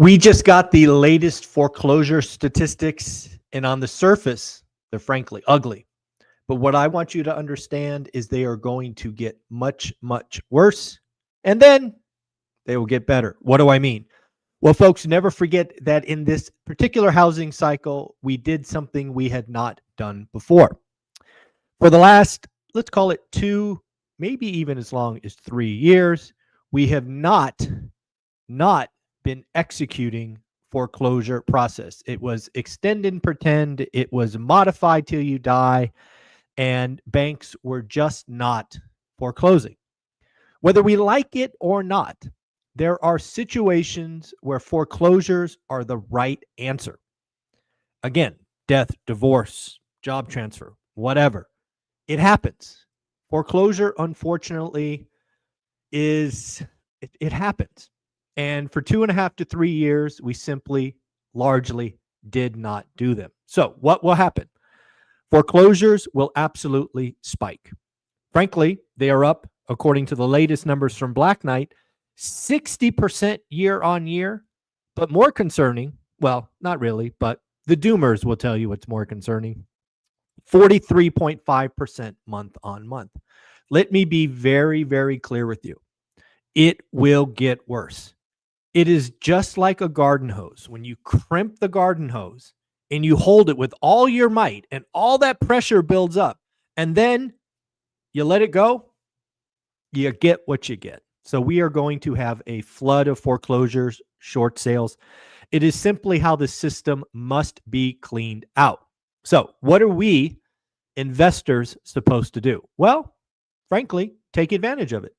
We just got the latest foreclosure statistics, and on the surface, they're frankly ugly. But what I want you to understand is they are going to get much, much worse, and then they will get better. What do I mean? Well, folks, never forget that in this particular housing cycle, we did something we had not done before. For the last, let's call it 2, maybe even as long as 3 years, we have not been executing foreclosure process. It was extend and pretend, it was modified till you die, and banks were just not foreclosing. Whether we like it or not, there are situations where foreclosures are the right answer. Again, death, divorce, job transfer, whatever. It happens. Foreclosure, unfortunately, it happens. And for 2.5 to 3 years, we simply largely did not do them. So what will happen? Foreclosures will absolutely spike. Frankly, they are up, according to the latest numbers from Black Knight, 60% year on year. But more concerning, well, not really, but the doomers will tell you what's more concerning, 43.5% month on month. Let me be very, very clear with you. It will get worse. It is just like a garden hose. When you crimp the garden hose and you hold it with all your might and all that pressure builds up, and then you let it go, you get what you get. So we are going to have a flood of foreclosures, short sales. It is simply how the system must be cleaned out. So what are we investors supposed to do? Well, frankly, take advantage of it.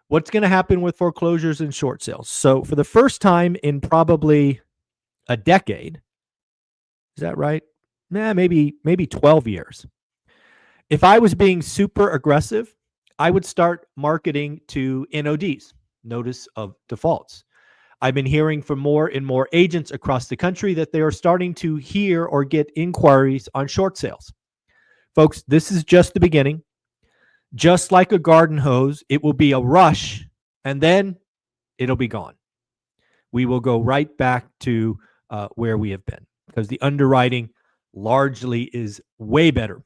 What's going to happen with foreclosures and short sales? So for the first time in probably a decade, is that right? Maybe 12 years. If I was being super aggressive, I would start marketing to NODs, notice of defaults. I've been hearing from more and more agents across the country that they are starting to hear or get inquiries on short sales. Folks, this is just the beginning. Just like a garden hose, it will be a rush, and then it'll be gone. We will go right back to where we have been, because the underwriting largely is way better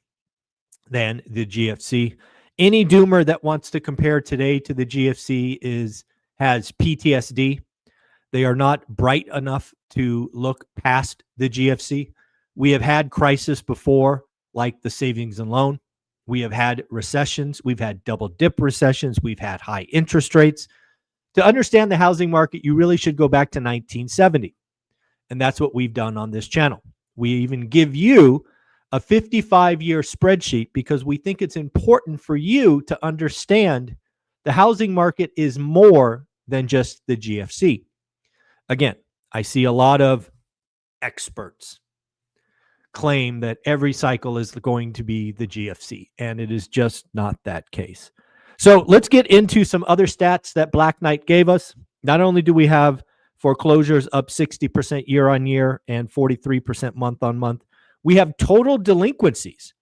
than the GFC. Any doomer that wants to compare today to the GFC has PTSD. They are not bright enough to look past the GFC. We have had crisis before, like the savings and loan. We have had recessions. We've had double dip recessions. We've had high interest rates. To understand the housing market, you really should go back to 1970. And that's what we've done on this channel. We even give you a 55-year spreadsheet because we think it's important for you to understand the housing market is more than just the GFC. Again, I see a lot of experts claim that every cycle is going to be the GFC, and it is just not that case. So let's get into some other stats that Black Knight gave us. Not only do we have foreclosures up 60% year on year and 43% month on month, we have total delinquencies.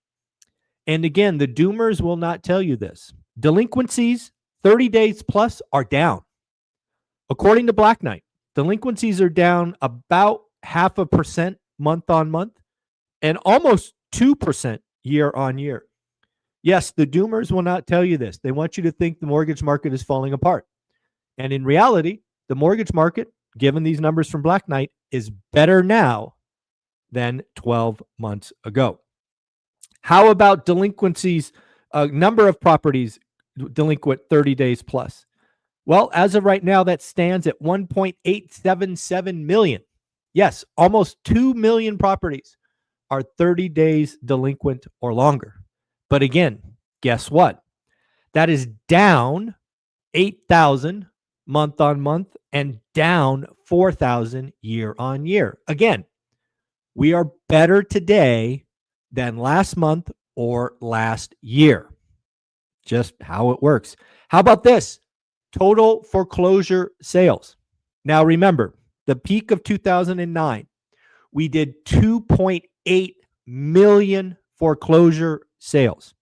And again, the doomers will not tell you this. Delinquencies 30 days plus are down. According to Black Knight, delinquencies are down about 0.5% month on month and almost 2% year on year. Yes, the doomers will not tell you this. They want you to think the mortgage market is falling apart. And in reality, the mortgage market, given these numbers from Black Knight, is better now than 12 months ago. How about delinquencies, number of properties delinquent 30 days plus? Well, as of right now, that stands at 1.877 million. Yes, almost 2 million properties are 30 days delinquent or longer. But again, guess what? That is down 8,000 month on month and down 4,000 year on year. Again, we are better today than last month or last year. Just how it works. How about this? Total foreclosure sales. Now remember, the peak of 2009, we did 2.8 million foreclosure sales.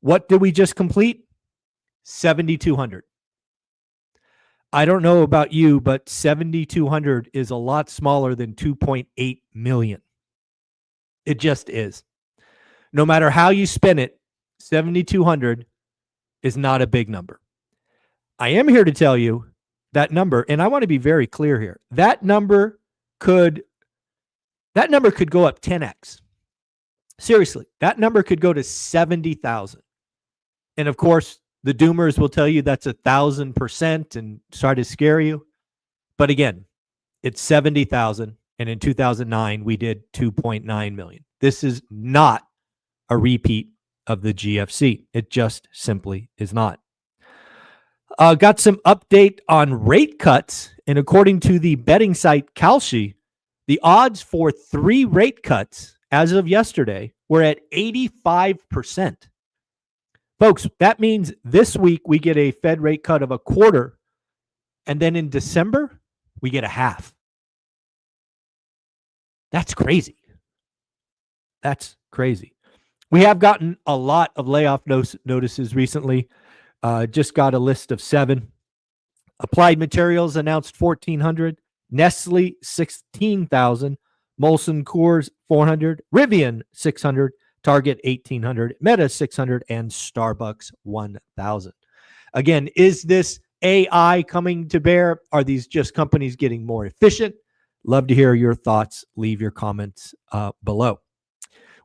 What did we just complete? 7,200. I don't know about you, but 7,200 is a lot smaller than 2.8 million. It just is. No matter how you spin it, 7,200 is not a big number. I am here to tell you that number, and I want to be very clear here. That number could go up 10x. Seriously, that number could go to 70,000. And of course, the doomers will tell you that's 1,000% and try to scare you. But again, it's 70,000. And in 2009, we did 2.9 million. This is not a repeat of the GFC. It just simply is not. Got some update on rate cuts. And according to the betting site Kalshi, the odds for 3 rate cuts as of yesterday were at 85%. Folks, that means this week we get a Fed rate cut of 1/4, and then in December, we get 1/2. That's crazy. That's crazy. We have gotten a lot of layoff notices recently. Just got a list of 7. Applied Materials announced 1,400. Nestle, 16,000. Molson Coors, 400. Rivian, 600. Target, 1,800. Meta, 600. And Starbucks, 1,000. Again, is this AI coming to bear? Are these just companies getting more efficient? Love to hear your thoughts. Leave your comments below.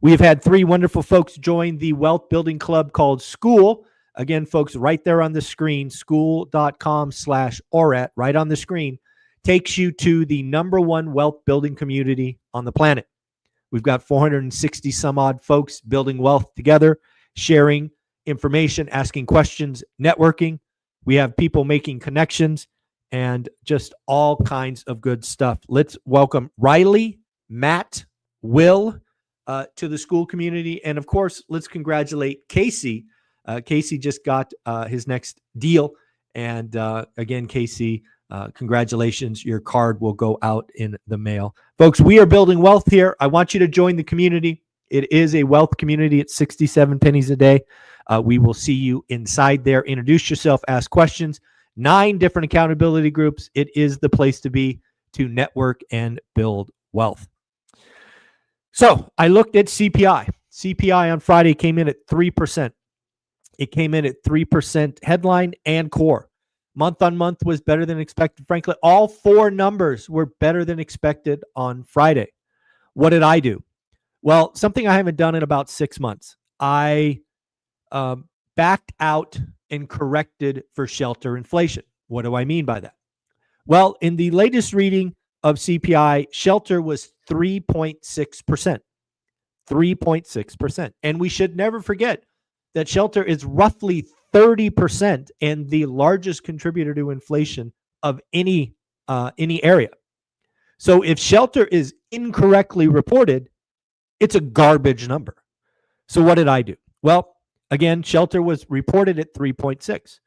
We have had 3 wonderful folks join the wealth building club called School. Again, folks, right there on the screen, school.com/ORaaT, right on the screen, takes you to the #1 wealth building community on the planet. We've got 460 some odd folks building wealth together, sharing information, asking questions, networking. We have people making connections and just all kinds of good stuff. Let's welcome Riley, Matt, Will to the School community. And of course, let's congratulate Casey. Casey just got his next deal. And again, Casey, congratulations. Your card will go out in the mail. Folks, we are building wealth here. I want you to join the community. It is a wealth community at 67 pennies a day. We will see you inside there. Introduce yourself, ask questions. 9 different accountability groups. It is the place to be to network and build wealth. So I looked at CPI. CPI on Friday came in at 3%. It came in at 3% headline and core. Month on month was better than expected. Frankly, all 4 numbers were better than expected on Friday. What did I do? Well, something I haven't done in about 6 months. I backed out and corrected for shelter inflation. What do I mean by that? Well, in the latest reading of CPI, shelter was 3.6%. 3.6%. And we should never forget that shelter is roughly 30% and the largest contributor to inflation of any area. So if shelter is incorrectly reported, it's a garbage number. So what did I do? Well, again, shelter was reported at 3.6.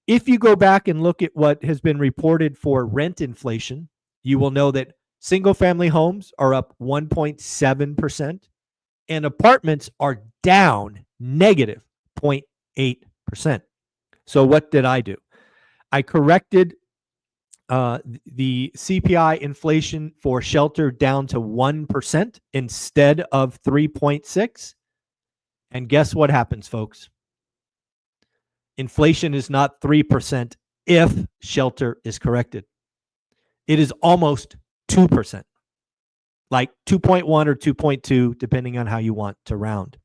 If you go back and look at what has been reported for rent inflation, you will know that single-family homes are up 1.7% and apartments are down negative 0.8%. So what did I do? I corrected the CPI inflation for shelter down to 1% instead of 3.6. And guess what happens, folks? Inflation is not 3% if shelter is corrected. It is almost 2%, like 2.1 or 2.2, depending on how you want to round.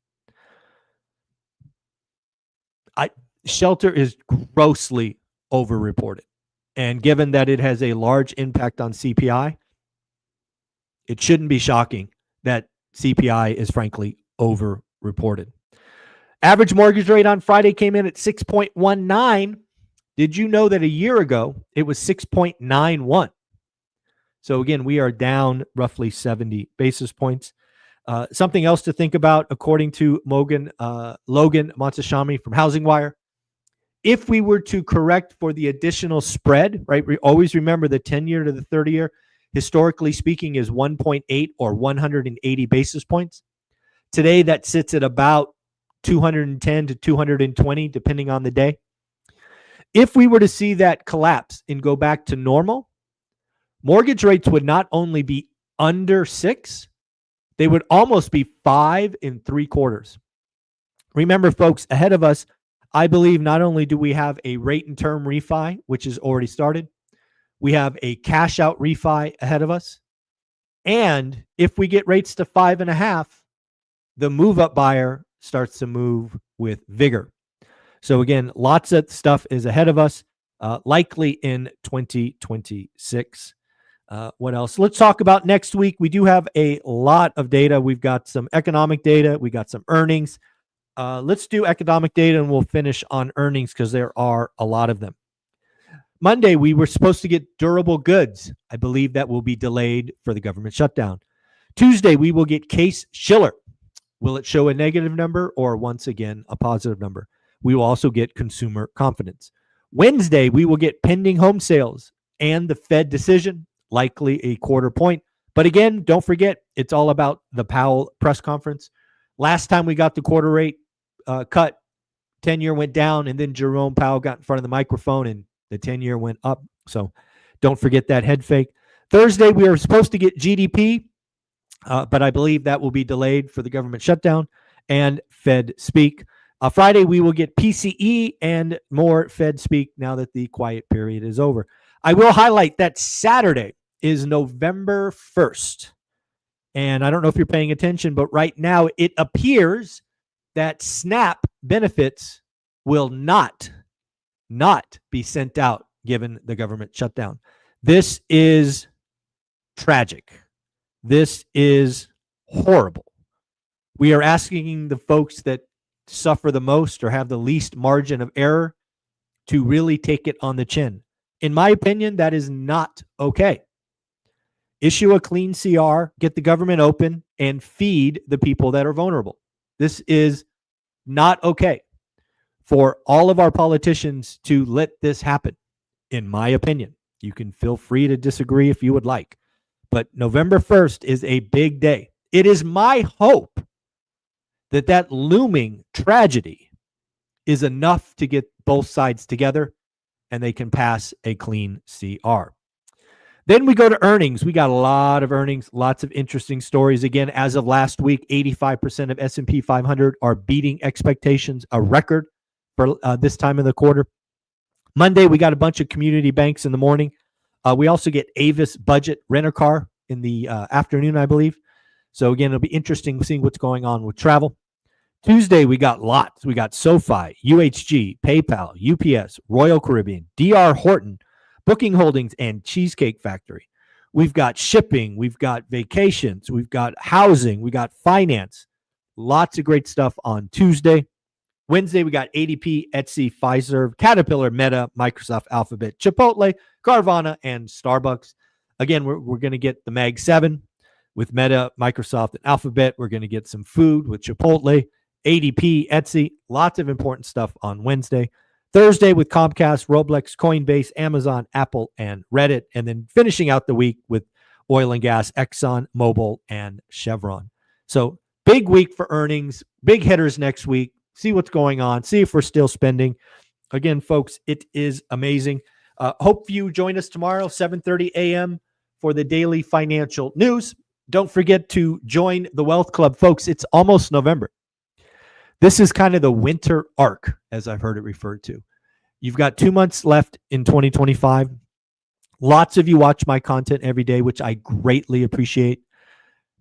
Shelter is grossly overreported. And given that it has a large impact on CPI, it shouldn't be shocking that CPI is frankly overreported. Average mortgage rate on Friday came in at 6.19. Did you know that a year ago it was 6.91? So again, we are down roughly 70 basis points. Something else to think about, according to Logan Montashami from Housing Wire, if we were to correct for the additional spread, right? We always remember the 10-year to the 30-year, historically speaking, is 1.8 or 180 basis points. Today, that sits at about 210 to 220, depending on the day. If we were to see that collapse and go back to normal, mortgage rates would not only be under 6, they would almost be 5 3/4. Remember, folks, ahead of us, I believe not only do we have a rate and term refi, which has already started, we have a cash out refi ahead of us. And if we get rates to 5.5, the move up buyer starts to move with vigor. So again, lots of stuff is ahead of us, likely in 2026. What else? Let's talk about next week. We do have a lot of data. We've got some economic data. We got some earnings. Let's do economic data and we'll finish on earnings because there are a lot of them. Monday, we were supposed to get durable goods. I believe that will be delayed for the government shutdown. Tuesday, we will get Case-Shiller. Will it show a negative number or once again a positive number? We will also get consumer confidence. Wednesday, we will get pending home sales and the Fed decision, likely a 1/4 point. But again, don't forget, it's all about the Powell press conference. Last time we got the quarter rate cut, 10-year went down, and then Jerome Powell got in front of the microphone and the 10-year went up. So don't forget that head fake. Thursday, we are supposed to get GDP, but I believe that will be delayed for the government shutdown and Fed speak. Friday, we will get PCE and more Fed speak now that the quiet period is over. I will highlight that Saturday is November 1st. And I don't know if you're paying attention, but right now it appears that SNAP benefits will not be sent out given the government shutdown. This is tragic. This is horrible. We are asking the folks that suffer the most or have the least margin of error to really take it on the chin. In my opinion, that is not okay. Issue a clean CR, get the government open, and feed the people that are vulnerable. This is not okay for all of our politicians to let this happen, in my opinion. You can feel free to disagree if you would like. But November 1st is a big day. It is my hope that that looming tragedy is enough to get both sides together and they can pass a clean CR. Then we go to earnings. We got a lot of earnings, lots of interesting stories. Again, as of last week, 85% of S&P 500 are beating expectations, a record for this time of the quarter. Monday, we got a bunch of community banks in the morning. We also get Avis Budget Rent-A-Car in the afternoon, I believe. So again, it'll be interesting seeing what's going on with travel. Tuesday, we got lots. We got SoFi, UHG, PayPal, UPS, Royal Caribbean, DR Horton, Booking Holdings, and Cheesecake Factory. We've got shipping. We've got vacations. We've got housing. We got finance. Lots of great stuff on Tuesday. Wednesday, we got ADP, Etsy, Fiserv, Caterpillar, Meta, Microsoft, Alphabet, Chipotle, Carvana, and Starbucks. Again, we're going to get the Mag 7 with Meta, Microsoft, and Alphabet. We're going to get some food with Chipotle, ADP, Etsy. Lots of important stuff on Wednesday. Thursday with Comcast, Roblox, Coinbase, Amazon, Apple, and Reddit. And then finishing out the week with oil and gas, Exxon, Mobil, and Chevron. So big week for earnings, big hitters next week. See what's going on. See if we're still spending. Again, folks, it is amazing. Hope you join us tomorrow, 7:30 a.m. for the daily financial news. Don't forget to join the Wealth Club, folks. It's almost November. This is kind of the winter arc, as I've heard it referred to. You've got 2 months left in 2025. Lots of you watch my content every day, which I greatly appreciate.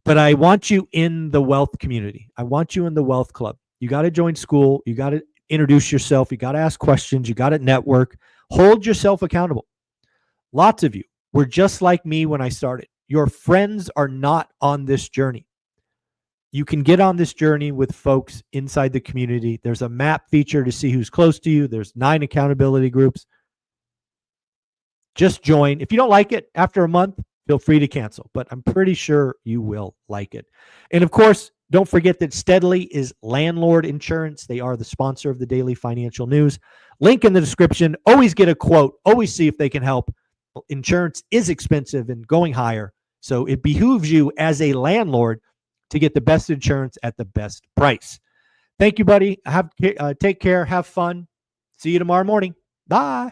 But I want you in the wealth community. I want you in the Wealth Club. You got to join school. You got to introduce yourself. You got to ask questions. You got to network. Hold yourself accountable. Lots of you were just like me when I started. Your friends are not on this journey. You can get on this journey with folks inside the community. There's a map feature to see who's close to you. There's 9 accountability groups. Just join. If you don't like it after a month, feel free to cancel, but I'm pretty sure you will like it. And of course, don't forget that Steadily is Landlord Insurance. They are the sponsor of the Daily Financial News. Link in the description. Always get a quote. Always see if they can help. Insurance is expensive and going higher, so it behooves you as a landlord to get the best insurance at the best price. Thank you, buddy. Take care. Have fun. See you tomorrow morning. Bye.